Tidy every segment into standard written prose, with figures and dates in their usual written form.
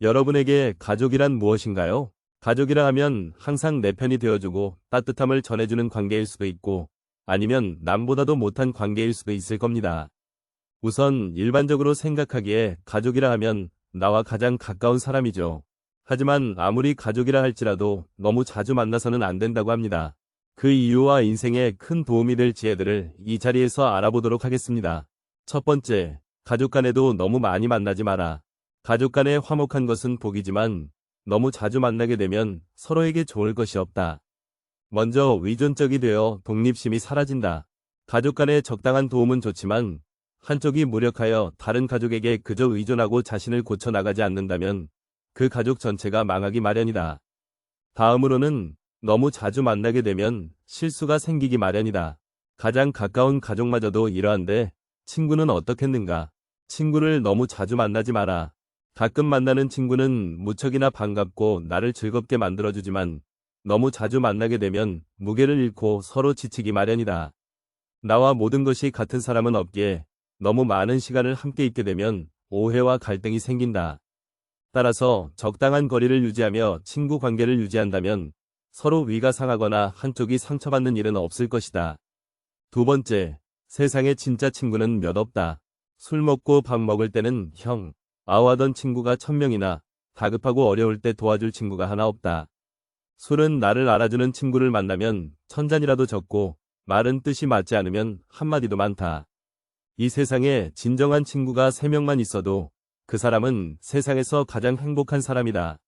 여러분에게 가족이란 무엇인가요? 가족이라 하면 항상 내 편이 되어주고 따뜻함을 전해주는 관계일 수도 있고 아니면 남보다도 못한 관계일 수도 있을 겁니다. 우선 일반적으로 생각하기에 가족이라 하면 나와 가장 가까운 사람이죠. 하지만 아무리 가족이라 할지라도 너무 자주 만나서는 안 된다고 합니다. 그 이유와 인생에 큰 도움이 될 지혜들을 이 자리에서 알아보도록 하겠습니다. 첫 번째, 가족 간에도 너무 많이 만나지 마라. 가족 간에 화목한 것은 복이지만 너무 자주 만나게 되면 서로에게 좋을 것이 없다. 먼저 의존적이 되어 독립심이 사라진다. 가족 간의 적당한 도움은 좋지만 한쪽이 무력하여 다른 가족에게 그저 의존하고 자신을 고쳐나가지 않는다면 그 가족 전체가 망하기 마련이다. 다음으로는 너무 자주 만나게 되면 실수가 생기기 마련이다. 가장 가까운 가족마저도 이러한데 친구는 어떻겠는가? 친구를 너무 자주 만나지 마라. 가끔 만나는 친구는 무척이나 반갑고 나를 즐겁게 만들어주지만 너무 자주 만나게 되면 무게를 잃고 서로 지치기 마련이다. 나와 모든 것이 같은 사람은 없기에 너무 많은 시간을 함께 있게 되면 오해와 갈등이 생긴다. 따라서 적당한 거리를 유지하며 친구 관계를 유지한다면 서로 위가 상하거나 한쪽이 상처받는 일은 없을 것이다. 두 번째, 세상에 진짜 친구는 몇 없다. 술 먹고 밥 먹을 때는 형, 아우하던 친구가 1000명이나 다급하고 어려울 때 도와줄 친구가 하나 없다. 술은 나를 알아주는 친구를 만나면 1000잔이라도 적고 말은 뜻이 맞지 않으면 한마디도 많다. 이 세상에 진정한 친구가 3명만 있어도 그 사람은 세상에서 가장 행복한 사람이다.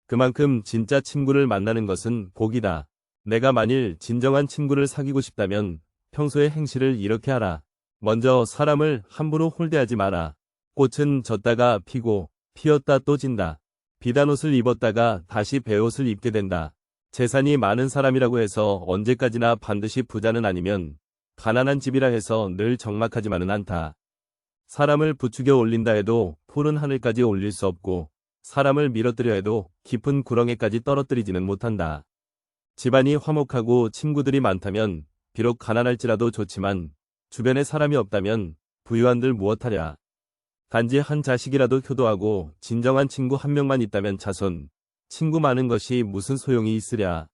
그만큼 진짜 친구를 만나는 것은 복이다. 내가 만일 진정한 친구를 사귀고 싶다면 평소의 행실을 이렇게 하라. 먼저 사람을 함부로 홀대하지 마라. 꽃은 졌다가 피고 피었다 또 진다. 비단 옷을 입었다가 다시 베옷을 입게 된다. 재산이 많은 사람이라고 해서 언제까지나 반드시 부자는 아니면 가난한 집이라 해서 늘 적막하지만은 않다. 사람을 부추겨 올린다 해도 푸른 하늘까지 올릴 수 없고 사람을 밀어뜨려 해도 깊은 구렁에까지 떨어뜨리지는 못한다. 집안이 화목하고 친구들이 많다면 비록 가난할지라도 좋지만 주변에 사람이 없다면 부유한들 무엇하랴. 단지 한 자식이라도 효도하고 진정한 친구 한 명만 있다면 자손, 친구 많은 것이 무슨 소용이 있으랴.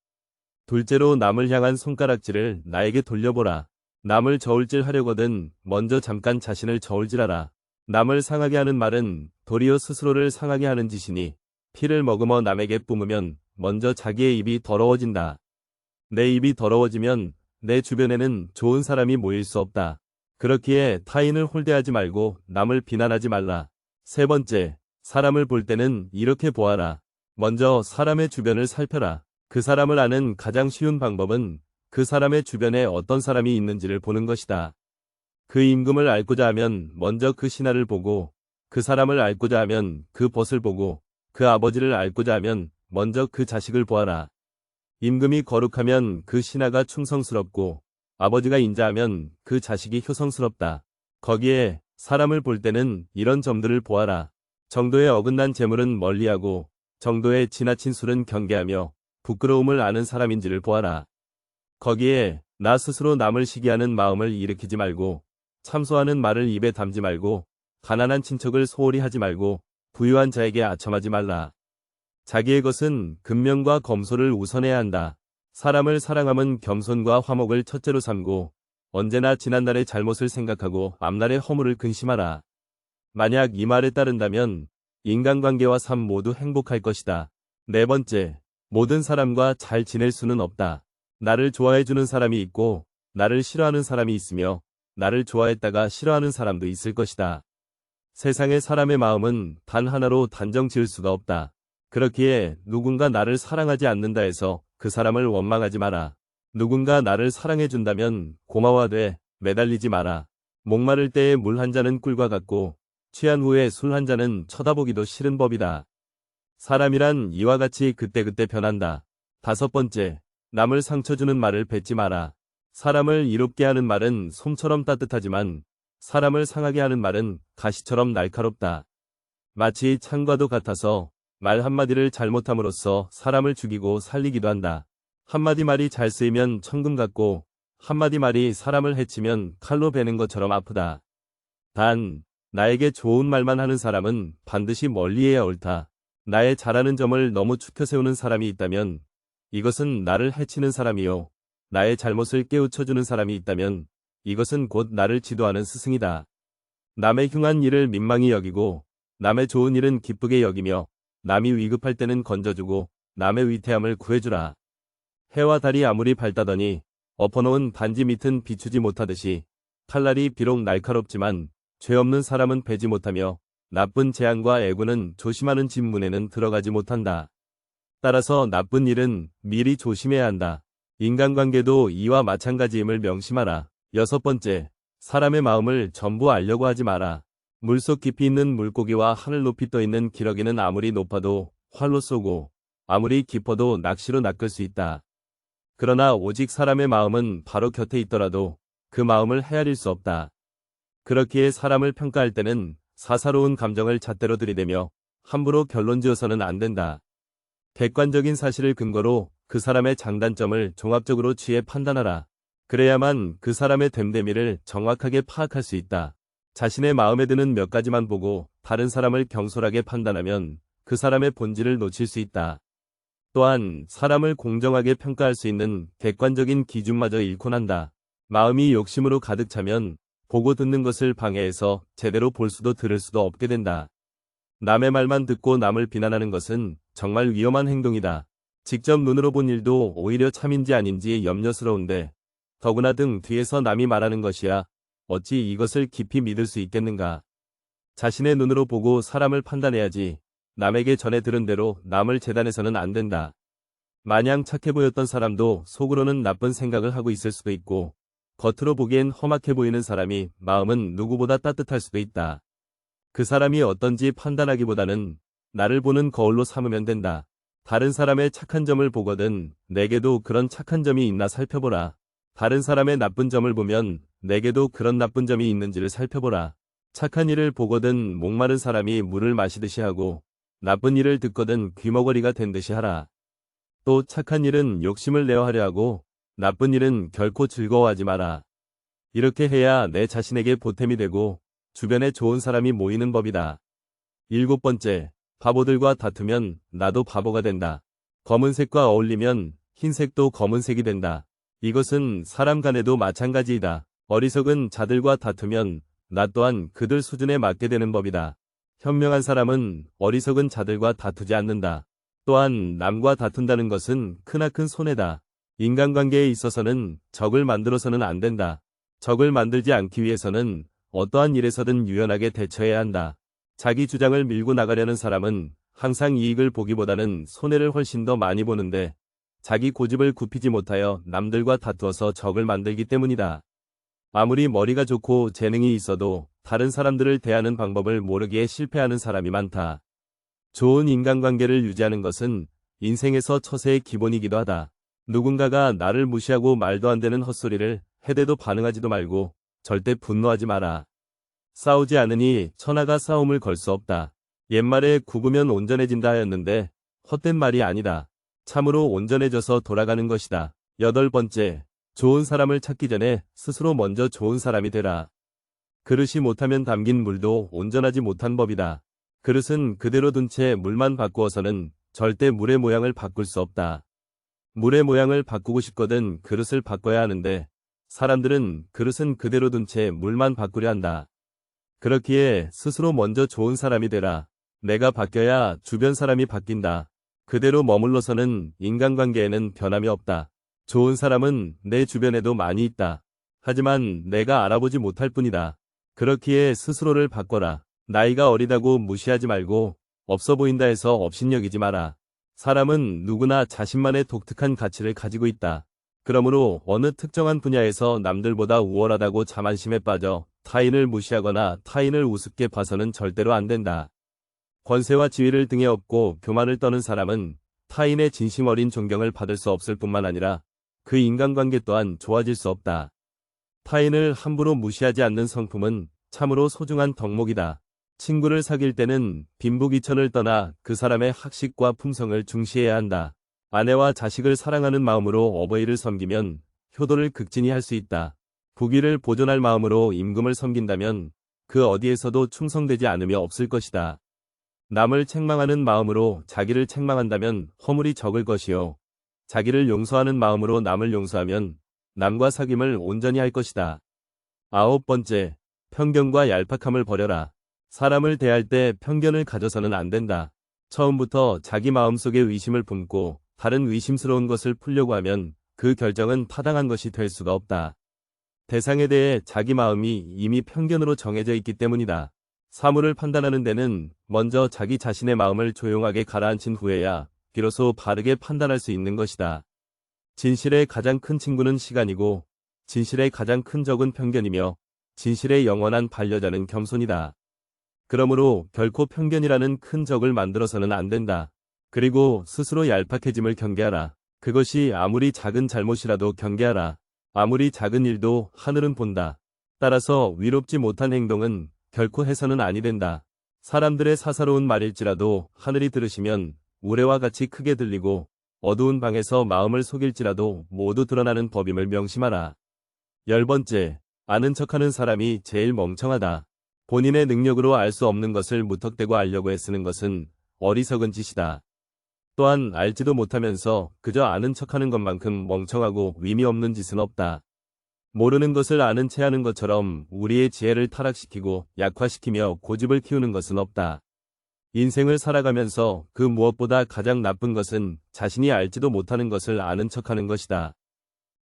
둘째로 남을 향한 손가락질을 나에게 돌려보라. 남을 저울질하려거든 먼저 잠깐 자신을 저울질하라. 남을 상하게 하는 말은 도리어 스스로를 상하게 하는 짓이니 피를 머금어 남에게 뿜으면 먼저 자기의 입이 더러워진다. 내 입이 더러워지면 내 주변에는 좋은 사람이 모일 수 없다. 그렇기에 타인을 홀대하지 말고 남을 비난하지 말라. 세 번째, 사람을 볼 때는 이렇게 보아라. 먼저 사람의 주변을 살펴라. 그 사람을 아는 가장 쉬운 방법은 그 사람의 주변에 어떤 사람이 있는지를 보는 것이다. 그 임금을 알고자 하면 먼저 그 신하를 보고, 그 사람을 알고자 하면 그 벗을 보고, 그 아버지를 알고자 하면 먼저 그 자식을 보아라. 임금이 거룩하면 그 신하가 충성스럽고, 아버지가 인자하면 그 자식이 효성스럽다. 거기에 사람을 볼 때는 이런 점들을 보아라. 정도에 어긋난 재물은 멀리하고 정도에 지나친 술은 경계하며 부끄러움을 아는 사람인지를 보아라. 거기에 나 스스로 남을 시기하는 마음을 일으키지 말고 참소하는 말을 입에 담지 말고 가난한 친척을 소홀히 하지 말고 부유한 자에게 아첨하지 말라. 자기의 것은 근면과 검소를 우선해야 한다. 사람을 사랑함은 겸손과 화목을 첫째로 삼고 언제나 지난날의 잘못을 생각하고 앞날의 허물을 근심하라. 만약 이 말에 따른다면 인간관계와 삶 모두 행복할 것이다. 네 번째, 모든 사람과 잘 지낼 수는 없다. 나를 좋아해주는 사람이 있고 나를 싫어하는 사람이 있으며 나를 좋아했다가 싫어하는 사람도 있을 것이다. 세상의 사람의 마음은 단 하나로 단정 지을 수가 없다. 그렇기에 누군가 나를 사랑하지 않는다 해서 그 사람을 원망하지 마라. 누군가 나를 사랑해준다면 고마워하되 매달리지 마라. 목마를 때의 물 한 잔은 꿀과 같고 취한 후에 술 한 잔은 쳐다보기도 싫은 법이다. 사람이란 이와 같이 그때그때 변한다. 다섯 번째, 남을 상처 주는 말을 뱉지 마라. 사람을 이롭게 하는 말은 솜처럼 따뜻하지만 사람을 상하게 하는 말은 가시처럼 날카롭다. 마치 창과도 같아서 말 한마디를 잘못함으로써 사람을 죽이고 살리기도 한다. 한마디 말이 잘 쓰이면 천금 같고 한마디 말이 사람을 해치면 칼로 베는 것처럼 아프다. 단, 나에게 좋은 말만 하는 사람은 반드시 멀리해야 옳다. 나의 잘하는 점을 너무 추켜 세우는 사람이 있다면 이것은 나를 해치는 사람이요. 나의 잘못을 깨우쳐주는 사람이 있다면 이것은 곧 나를 지도하는 스승이다. 남의 흉한 일을 민망히 여기고 남의 좋은 일은 기쁘게 여기며 남이 위급할 때는 건져주고 남의 위태함을 구해주라. 해와 달이 아무리 밝다더니 엎어놓은 반지 밑은 비추지 못하듯이 칼날이 비록 날카롭지만 죄 없는 사람은 베지 못하며 나쁜 재앙과 애구는 조심하는 집 문에는 들어가지 못한다. 따라서 나쁜 일은 미리 조심해야 한다. 인간관계도 이와 마찬가지임을 명심하라. 6번째, 사람의 마음을 전부 알려고 하지 마라. 물속 깊이 있는 물고기와 하늘 높이 떠 있는 기러기는 아무리 높아도 활로 쏘고 아무리 깊어도 낚시로 낚을 수 있다. 그러나 오직 사람의 마음은 바로 곁에 있더라도 그 마음을 헤아릴 수 없다. 그렇기에 사람을 평가할 때는 사사로운 감정을 잣대로 들이대며 함부로 결론지어서는 안 된다. 객관적인 사실을 근거로 그 사람의 장단점을 종합적으로 취해 판단하라. 그래야만 그 사람의 됨됨이를 정확하게 파악할 수 있다. 자신의 마음에 드는 몇 가지만 보고 다른 사람을 경솔하게 판단하면 그 사람의 본질을 놓칠 수 있다. 또한 사람을 공정하게 평가할 수 있는 객관적인 기준마저 잃곤 한다. 마음이 욕심으로 가득 차면 보고 듣는 것을 방해해서 제대로 볼 수도 들을 수도 없게 된다. 남의 말만 듣고 남을 비난하는 것은 정말 위험한 행동이다. 직접 눈으로 본 일도 오히려 참인지 아닌지 염려스러운데 더구나 등 뒤에서 남이 말하는 것이야 어찌 이것을 깊이 믿을 수 있겠는가. 자신의 눈으로 보고 사람을 판단해야지 남에게 전해 들은 대로 남을 재단해서는 안 된다. 마냥 착해 보였던 사람도 속으로는 나쁜 생각을 하고 있을 수도 있고 겉으로 보기엔 험악해 보이는 사람이 마음은 누구보다 따뜻할 수도 있다. 그 사람이 어떤지 판단하기보다는 나를 보는 거울로 삼으면 된다. 다른 사람의 착한 점을 보거든 내게도 그런 착한 점이 있나 살펴보라. 다른 사람의 나쁜 점을 보면 내게도 그런 나쁜 점이 있는지를 살펴보라. 착한 일을 보거든 목마른 사람이 물을 마시듯이 하고 나쁜 일을 듣거든 귀머거리가 된 듯이 하라. 또 착한 일은 욕심을 내어 하려 하고 나쁜 일은 결코 즐거워하지 마라. 이렇게 해야 내 자신에게 보탬이 되고 주변에 좋은 사람이 모이는 법이다. 7번째, 바보들과 다투면 나도 바보가 된다. 검은색과 어울리면 흰색도 검은색이 된다. 이것은 사람 간에도 마찬가지이다. 어리석은 자들과 다투면 나 또한 그들 수준에 맞게 되는 법이다. 현명한 사람은 어리석은 자들과 다투지 않는다. 또한 남과 다툰다는 것은 크나큰 손해다. 인간관계에 있어서는 적을 만들어서는 안 된다. 적을 만들지 않기 위해서는 어떠한 일에서든 유연하게 대처해야 한다. 자기 주장을 밀고 나가려는 사람은 항상 이익을 보기보다는 손해를 훨씬 더 많이 보는데 자기 고집을 굽히지 못하여 남들과 다투어서 적을 만들기 때문이다. 아무리 머리가 좋고 재능이 있어도 다른 사람들을 대하는 방법을 모르기에 실패하는 사람이 많다. 좋은 인간관계를 유지하는 것은 인생에서 처세의 기본이기도 하다. 누군가가 나를 무시하고 말도 안 되는 헛소리를 해대도 반응하지도 말고 절대 분노하지 마라. 싸우지 않으니 천하가 싸움을 걸 수 없다. 옛말에 구구면 온전해진다 하였는데 헛된 말이 아니다. 참으로 온전해져서 돌아가는 것이다. 8번째, 좋은 사람을 찾기 전에 스스로 먼저 좋은 사람이 되라. 그릇이 못하면 담긴 물도 온전하지 못한 법이다. 그릇은 그대로 둔 채 물만 바꾸어서는 절대 물의 모양을 바꿀 수 없다. 물의 모양을 바꾸고 싶거든 그릇을 바꿔야 하는데 사람들은 그릇은 그대로 둔 채 물만 바꾸려 한다. 그렇기에 스스로 먼저 좋은 사람이 되라. 내가 바뀌어야 주변 사람이 바뀐다. 그대로 머물러서는 인간관계에는 변함이 없다. 좋은 사람은 내 주변에도 많이 있다. 하지만 내가 알아보지 못할 뿐이다. 그렇기에 스스로를 바꿔라. 나이가 어리다고 무시하지 말고 없어 보인다 해서 업신여기지 마라. 사람은 누구나 자신만의 독특한 가치를 가지고 있다. 그러므로 어느 특정한 분야에서 남들보다 우월하다고 자만심에 빠져 타인을 무시하거나 타인을 우습게 봐서는 절대로 안 된다. 권세와 지위를 등에 업고 교만을 떠는 사람은 타인의 진심 어린 존경을 받을 수 없을 뿐만 아니라 그 인간관계 또한 좋아질 수 없다. 타인을 함부로 무시하지 않는 성품은 참으로 소중한 덕목이다. 친구를 사귈 때는 빈부귀천을 떠나 그 사람의 학식과 품성을 중시해야 한다. 아내와 자식을 사랑하는 마음으로 어버이를 섬기면 효도를 극진히 할 수 있다. 부귀를 보존할 마음으로 임금을 섬긴다면 그 어디에서도 충성되지 않으며 없을 것이다. 남을 책망하는 마음으로 자기를 책망한다면 허물이 적을 것이요. 자기를 용서하는 마음으로 남을 용서하면 남과 사귐을 온전히 할 것이다. 9번째, 편견과 얄팍함을 버려라. 사람을 대할 때 편견을 가져서는 안 된다. 처음부터 자기 마음속에 의심을 품고 다른 의심스러운 것을 풀려고 하면 그 결정은 타당한 것이 될 수가 없다. 대상에 대해 자기 마음이 이미 편견으로 정해져 있기 때문이다. 사물을 판단하는 데는 먼저 자기 자신의 마음을 조용하게 가라앉힌 후에야 비로소 바르게 판단할 수 있는 것이다. 진실의 가장 큰 친구는 시간이고 진실의 가장 큰 적은 편견이며 진실의 영원한 반려자는 겸손이다. 그러므로 결코 편견이라는 큰 적을 만들어서는 안 된다. 그리고 스스로 얄팍해짐을 경계하라. 그것이 아무리 작은 잘못이라도 경계하라. 아무리 작은 일도 하늘은 본다. 따라서 위롭지 못한 행동은 결코 해서는 아니 된다. 사람들의 사사로운 말일지라도 하늘이 들으시면 우레와 같이 크게 들리고 어두운 방에서 마음을 속일지라도 모두 드러나는 법임을 명심하라. 10번째, 아는 척하는 사람이 제일 멍청하다. 본인의 능력으로 알 수 없는 것을 무턱대고 알려고 애쓰는 것은 어리석은 짓이다. 또한 알지도 못하면서 그저 아는 척하는 것만큼 멍청하고 의미 없는 짓은 없다. 모르는 것을 아는 채 하는 것처럼 우리의 지혜를 타락시키고 약화시키며 고집을 키우는 것은 없다. 인생을 살아가면서 그 무엇보다 가장 나쁜 것은 자신이 알지도 못하는 것을 아는 척하는 것이다.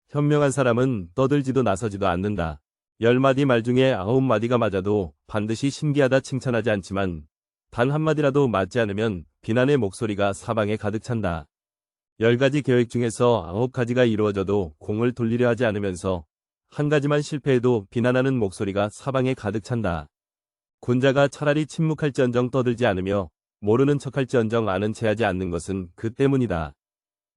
현명한 사람은 떠들지도 나서지도 않는다. 10마디 말 중에 9마디가 맞아도 반드시 신기하다 칭찬하지 않지만 단 한마디라도 맞지 않으면 비난의 목소리가 사방에 가득 찬다. 10가지 계획 중에서 9가지가 이루어져도 공을 돌리려 하지 않으면서 한 가지만 실패해도 비난하는 목소리가 사방에 가득 찬다. 군자가 차라리 침묵할지언정 떠들지 않으며 모르는 척할지언정 아는 체하지 않는 것은 그 때문이다.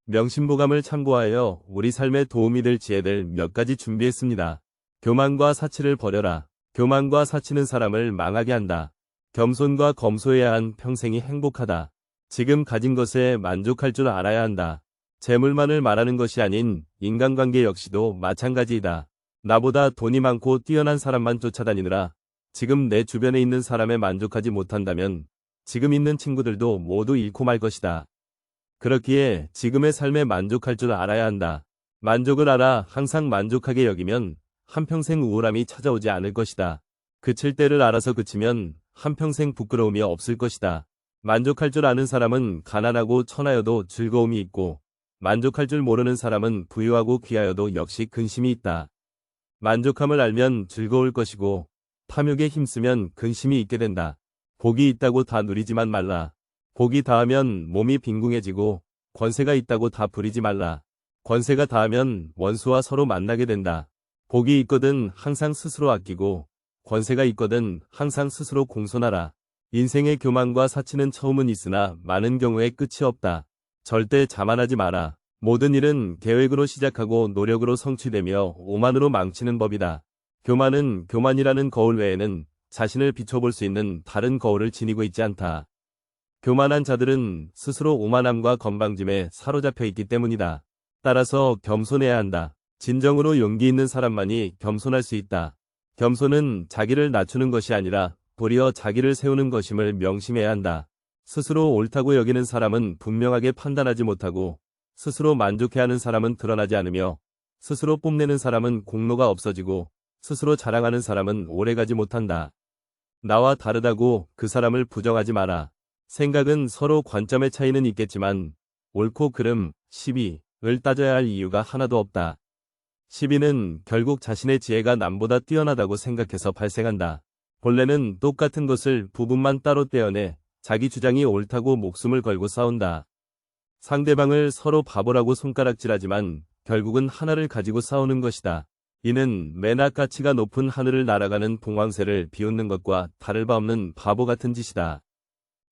명심보감을 참고하여 우리 삶에 도움이 될 지혜들 몇 가지 준비했습니다. 교만과 사치를 버려라. 교만과 사치는 사람을 망하게 한다. 겸손과 검소해야 한 평생이 행복하다. 지금 가진 것에 만족할 줄 알아야 한다. 재물만을 말하는 것이 아닌 인간관계 역시도 마찬가지이다. 나보다 돈이 많고 뛰어난 사람만 쫓아다니느라 지금 내 주변에 있는 사람에 만족하지 못한다면 지금 있는 친구들도 모두 잃고 말 것이다. 그렇기에 지금의 삶에 만족할 줄 알아야 한다. 만족을 알아 항상 만족하게 여기면 한평생 우울함이 찾아오지 않을 것이다. 그칠 때를 알아서 그치면 한평생 부끄러움이 없을 것이다. 만족할 줄 아는 사람은 가난하고 천하여도 즐거움이 있고 만족할 줄 모르는 사람은 부유하고 귀하여도 역시 근심이 있다. 만족함을 알면 즐거울 것이고 탐욕에 힘쓰면 근심이 있게 된다. 복이 있다고 다 누리지만 말라. 복이 다하면 몸이 빈궁해지고 권세가 있다고 다 부리지 말라. 권세가 다하면 원수와 서로 만나게 된다. 복이 있거든 항상 스스로 아끼고 권세가 있거든 항상 스스로 공손하라. 인생의 교만과 사치는 처음은 있으나 많은 경우에 끝이 없다. 절대 자만하지 마라. 모든 일은 계획으로 시작하고 노력으로 성취되며 오만으로 망치는 법이다. 교만은 교만이라는 거울 외에는 자신을 비춰볼 수 있는 다른 거울을 지니고 있지 않다. 교만한 자들은 스스로 오만함과 건방짐에 사로잡혀 있기 때문이다. 따라서 겸손해야 한다. 진정으로 용기 있는 사람만이 겸손할 수 있다. 겸손은 자기를 낮추는 것이 아니라 도리어 자기를 세우는 것임을 명심해야 한다. 스스로 옳다고 여기는 사람은 분명하게 판단하지 못하고 스스로 만족해하는 사람은 드러나지 않으며 스스로 뽐내는 사람은 공로가 없어지고 스스로 자랑하는 사람은 오래가지 못한다. 나와 다르다고 그 사람을 부정하지 마라. 생각은 서로 관점의 차이는 있겠지만 옳고 그름, 시비를 따져야 할 이유가 하나도 없다. 시비는 결국 자신의 지혜가 남보다 뛰어나다고 생각해서 발생한다. 본래는 똑같은 것을 부분만 따로 떼어내 자기 주장이 옳다고 목숨을 걸고 싸운다. 상대방을 서로 바보라고 손가락질하지만 결국은 하나를 가지고 싸우는 것이다. 이는 매나 가치가 높은 하늘을 날아가는 봉황새를 비웃는 것과 다를 바 없는 바보 같은 짓이다.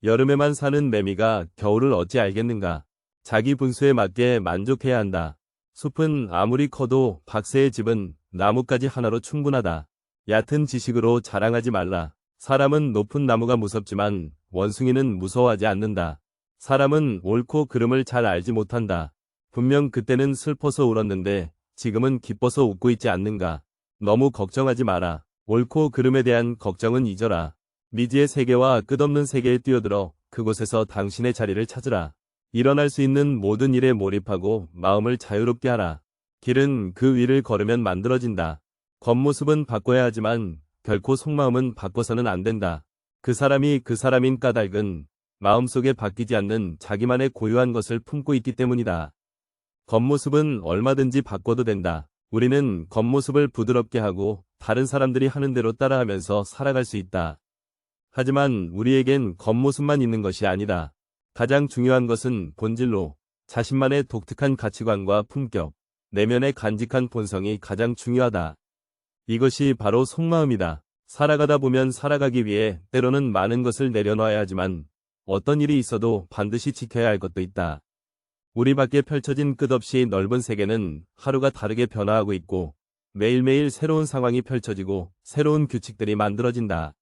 여름에만 사는 매미가 겨울을 어찌 알겠는가. 자기 분수에 맞게 만족해야 한다. 숲은 아무리 커도 박새의 집은 나뭇가지 하나로 충분하다. 얕은 지식으로 자랑하지 말라. 사람은 높은 나무가 무섭지만 원숭이는 무서워하지 않는다. 사람은 옳고 그름을 잘 알지 못한다. 분명 그때는 슬퍼서 울었는데 지금은 기뻐서 웃고 있지 않는가. 너무 걱정하지 마라. 옳고 그름에 대한 걱정은 잊어라. 미지의 세계와 끝없는 세계에 뛰어들어 그곳에서 당신의 자리를 찾으라. 일어날 수 있는 모든 일에 몰입하고 마음을 자유롭게 하라. 길은 그 위를 걸으면 만들어진다. 겉모습은 바꿔야 하지만 결코 속마음은 바꿔서는 안 된다. 그 사람이 그 사람인 까닭은 마음속에 바뀌지 않는 자기만의 고유한 것을 품고 있기 때문이다. 겉모습은 얼마든지 바꿔도 된다. 우리는 겉모습을 부드럽게 하고 다른 사람들이 하는 대로 따라하면서 살아갈 수 있다. 하지만 우리에겐 겉모습만 있는 것이 아니다. 가장 중요한 것은 본질로 자신만의 독특한 가치관과 품격, 내면의 간직한 본성이 가장 중요하다. 이것이 바로 속마음이다. 살아가다 보면 살아가기 위해 때로는 많은 것을 내려놔야 하지만 어떤 일이 있어도 반드시 지켜야 할 것도 있다. 우리 밖에 펼쳐진 끝없이 넓은 세계는 하루가 다르게 변화하고 있고 매일매일 새로운 상황이 펼쳐지고 새로운 규칙들이 만들어진다.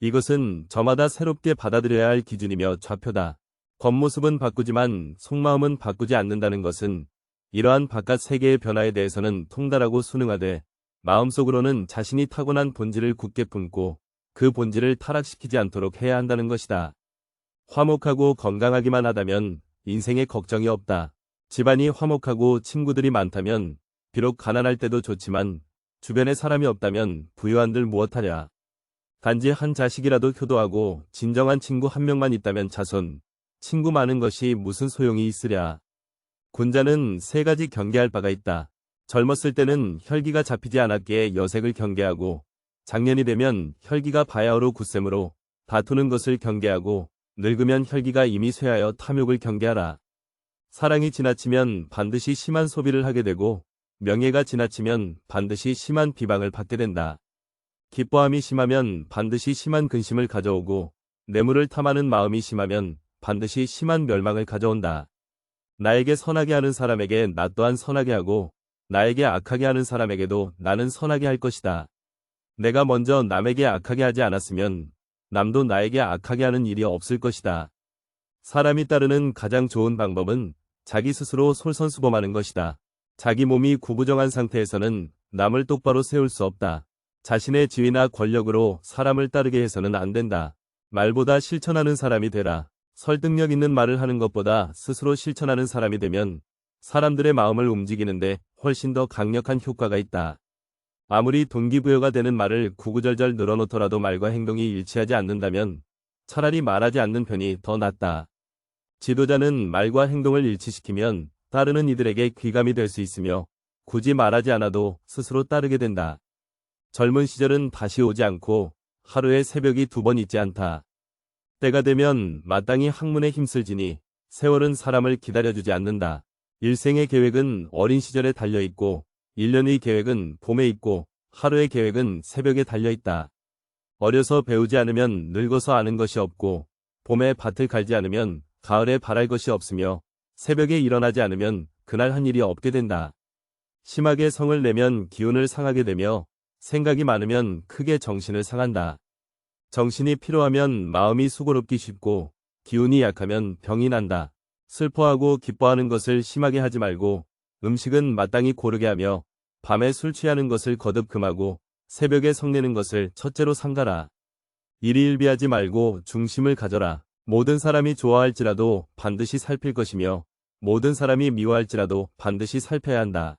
이것은 저마다 새롭게 받아들여야 할 기준이며 좌표다. 겉모습은 바꾸지만 속마음은 바꾸지 않는다는 것은 이러한 바깥 세계의 변화에 대해서는 통달하고 순응하되 마음속으로는 자신이 타고난 본질을 굳게 품고 그 본질을 타락시키지 않도록 해야 한다는 것이다. 화목하고 건강하기만 하다면 인생에 걱정이 없다. 집안이 화목하고 친구들이 많다면 비록 가난할 때도 좋지만 주변에 사람이 없다면 부유한들 무엇하랴. 단지 한 자식이라도 효도하고 진정한 친구 한 명만 있다면 자손, 친구 많은 것이 무슨 소용이 있으랴. 군자는 세 가지 경계할 바가 있다. 젊었을 때는 혈기가 잡히지 않았기에 여색을 경계하고 장년이 되면 혈기가 바야흐로 굳셈으로 다투는 것을 경계하고 늙으면 혈기가 이미 쇠하여 탐욕을 경계하라. 사랑이 지나치면 반드시 심한 소비를 하게 되고 명예가 지나치면 반드시 심한 비방을 받게 된다. 기뻐함이 심하면 반드시 심한 근심을 가져오고 뇌물을 탐하는 마음이 심하면 반드시 심한 멸망을 가져온다. 나에게 선하게 하는 사람에게 나 또한 선하게 하고 나에게 악하게 하는 사람에게도 나는 선하게 할 것이다. 내가 먼저 남에게 악하게 하지 않았으면 남도 나에게 악하게 하는 일이 없을 것이다. 사람이 따르는 가장 좋은 방법은 자기 스스로 솔선수범하는 것이다. 자기 몸이 구부정한 상태에서는 남을 똑바로 세울 수 없다. 자신의 지위나 권력으로 사람을 따르게 해서는 안 된다. 말보다 실천하는 사람이 되라. 설득력 있는 말을 하는 것보다 스스로 실천하는 사람이 되면 사람들의 마음을 움직이는데 훨씬 더 강력한 효과가 있다. 아무리 동기부여가 되는 말을 구구절절 늘어놓더라도 말과 행동이 일치하지 않는다면 차라리 말하지 않는 편이 더 낫다. 지도자는 말과 행동을 일치시키면 따르는 이들에게 귀감이 될 수 있으며 굳이 말하지 않아도 스스로 따르게 된다. 젊은 시절은 다시 오지 않고 하루에 새벽이 2번 있지 않다. 때가 되면 마땅히 학문에 힘쓸 지니 세월은 사람을 기다려주지 않는다. 일생의 계획은 어린 시절에 달려있고 1년의 계획은 봄에 있고 하루의 계획은 새벽에 달려있다. 어려서 배우지 않으면 늙어서 아는 것이 없고 봄에 밭을 갈지 않으면 가을에 바랄 것이 없으며 새벽에 일어나지 않으면 그날 한 일이 없게 된다. 심하게 성을 내면 기운을 상하게 되며 생각이 많으면 크게 정신을 상한다. 정신이 피로하면 마음이 수고롭기 쉽고 기운이 약하면 병이 난다. 슬퍼하고 기뻐하는 것을 심하게 하지 말고 음식은 마땅히 고르게 하며 밤에 술 취하는 것을 거듭 금하고 새벽에 성내는 것을 첫째로 삼가라. 일희일비하지 말고 중심을 가져라. 모든 사람이 좋아할지라도 반드시 살필 것이며 모든 사람이 미워할지라도 반드시 살펴야 한다.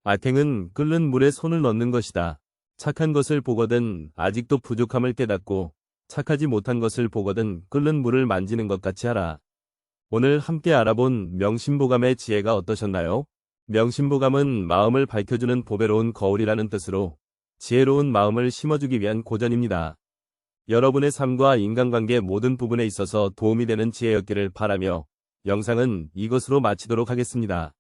악행은 끓는 물에 손을 넣는 것이다. 착한 것을 보거든 아직도 부족함을 깨닫고 착하지 못한 것을 보거든 끓는 물을 만지는 것 같이 하라. 오늘 함께 알아본 명심보감의 지혜가 어떠셨나요? 명심보감은 마음을 밝혀주는 보배로운 거울이라는 뜻으로 지혜로운 마음을 심어주기 위한 고전입니다. 여러분의 삶과 인간관계 모든 부분에 있어서 도움이 되는 지혜였기를 바라며 영상은 이것으로 마치도록 하겠습니다.